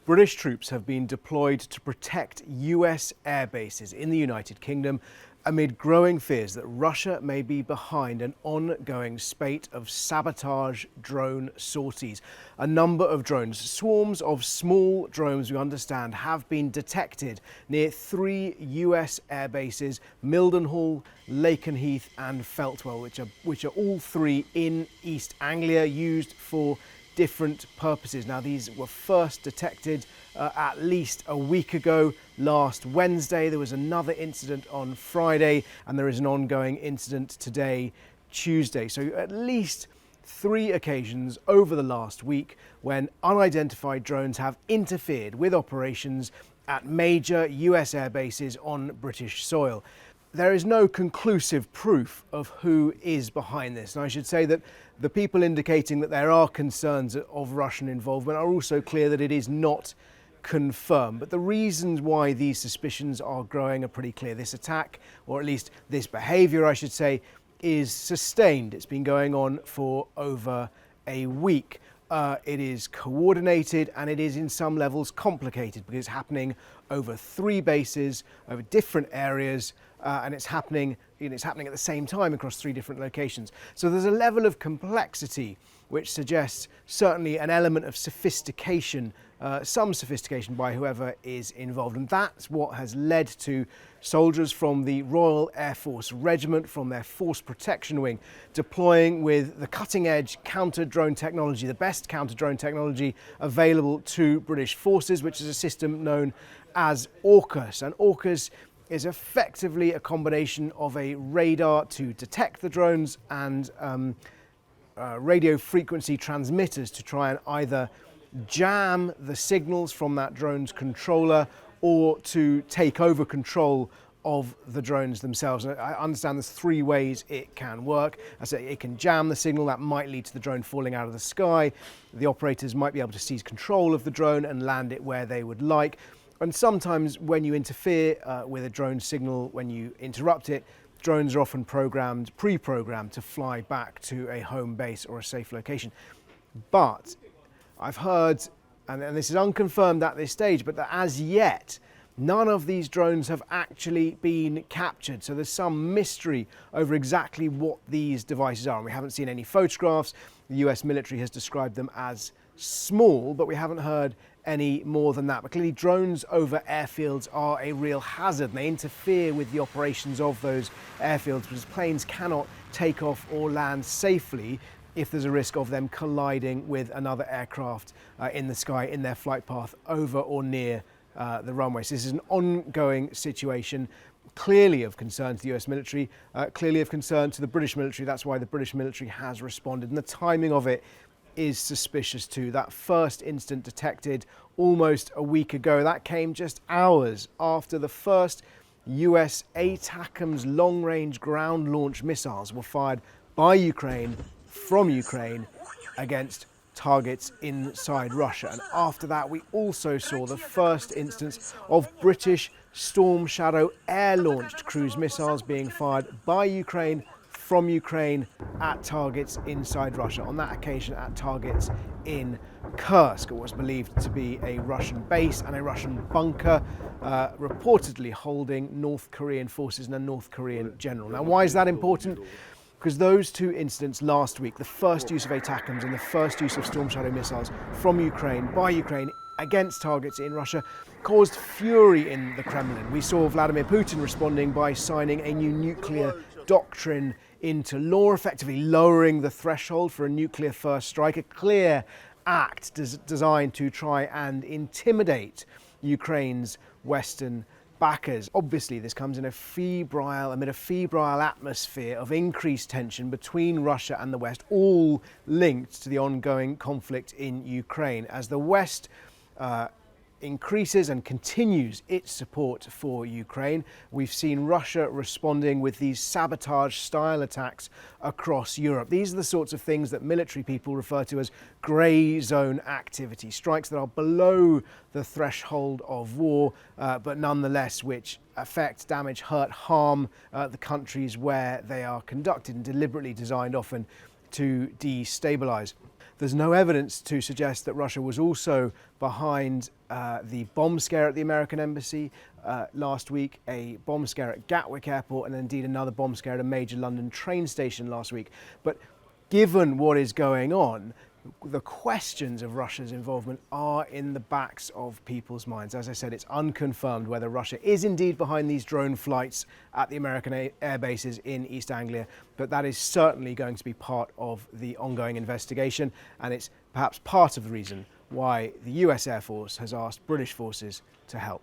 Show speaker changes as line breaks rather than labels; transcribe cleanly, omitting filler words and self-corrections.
British troops have been deployed to protect US airbases in the United Kingdom amid growing fears that Russia may be behind an ongoing spate of sabotage drone sorties. A number of drones, swarms of small drones we understand, have been detected near 3 US airbases, Mildenhall, Lakenheath and Feltwell, which are all three in East Anglia, used for different purposes. Now, these were first detected at least a week ago, last Wednesday. There was another incident on Friday, and there is an ongoing incident today, Tuesday. So at least 3 occasions over the last week when unidentified drones have interfered with operations at major US air bases on British soil. There is no conclusive proof of who is behind this. And I should say that the people indicating that there are concerns of Russian involvement are also clear that it is not confirmed. But the reasons why these suspicions are growing are pretty clear. This attack, or at least this behaviour, I should say, is sustained. It's been going on for over a week. It is coordinated and it is in some levels complicated because it's happening over 3 bases, over different areas, and it's happening at the same time across 3 different locations. So there's a level of complexity which suggests certainly an element of sophistication, some sophistication by whoever is involved. And that's what has led to soldiers from the Royal Air Force Regiment, from their Force Protection Wing, deploying with the cutting-edge counter-drone technology, the best counter-drone technology available to British forces, which is a system known as Orcus. And Orcus is effectively a combination of a radar to detect the drones and radio frequency transmitters to try and either jam the signals from that drone's controller or to take over control of the drones themselves. And I understand there's 3 ways it can work. I say it can jam the signal. That might lead to the drone falling out of the sky. The operators might be able to seize control of the drone and land it where they would like. And sometimes when you interfere with a drone signal, when you interrupt it, drones are often pre-programmed to fly back to a home base or a safe location. But I've heard, and this is unconfirmed at this stage, but that as yet, none of these drones have actually been captured. So there's some mystery over exactly what these devices are. And we haven't seen any photographs. The US military has described them as small, but we haven't heard any more than that. But clearly drones over airfields are a real hazard, and they interfere with the operations of those airfields because planes cannot take off or land safely if there's a risk of them colliding with another aircraft in the sky in their flight path over or near the runway. So this is an ongoing situation, clearly of concern to the US military, clearly of concern to the British military. That's why the British military has responded, and the timing of it is suspicious too. That first incident detected almost a week ago, that came just hours after the first US ATACMS long-range ground launch missiles were fired by Ukraine, from Ukraine, against targets inside Russia. And after that, we also saw the first instance of British Storm Shadow air-launched cruise missiles being fired by Ukraine, from Ukraine, at targets inside Russia. On that occasion, at targets in Kursk, what was believed to be a Russian base and a Russian bunker, reportedly holding North Korean forces and a North Korean general. Now, why is that important? Because those 2 incidents last week, the first use of ATACMS and the first use of Storm Shadow missiles from Ukraine, by Ukraine, against targets in Russia, caused fury in the Kremlin. We saw Vladimir Putin responding by signing a new nuclear doctrine into law, effectively lowering the threshold for a nuclear first strike, a clear act designed to try and intimidate Ukraine's Western backers. Obviously, this comes amid a febrile atmosphere of increased tension between Russia and the West, all linked to the ongoing conflict in Ukraine. As the West increases and continues its support for Ukraine, we've seen Russia responding with these sabotage-style attacks across Europe. These are the sorts of things that military people refer to as grey zone activity, strikes that are below the threshold of war, but nonetheless which affect, damage, hurt, harm the countries where they are conducted, and deliberately designed often to destabilise. There's no evidence to suggest that Russia was also behind the bomb scare at the American embassy last week, a bomb scare at Gatwick Airport, and indeed another bomb scare at a major London train station last week. But given what is going on, the questions of Russia's involvement are in the backs of people's minds. As I said, it's unconfirmed whether Russia is indeed behind these drone flights at the American air bases in East Anglia, but that is certainly going to be part of the ongoing investigation, and it's perhaps part of the reason why the US Air Force has asked British forces to help.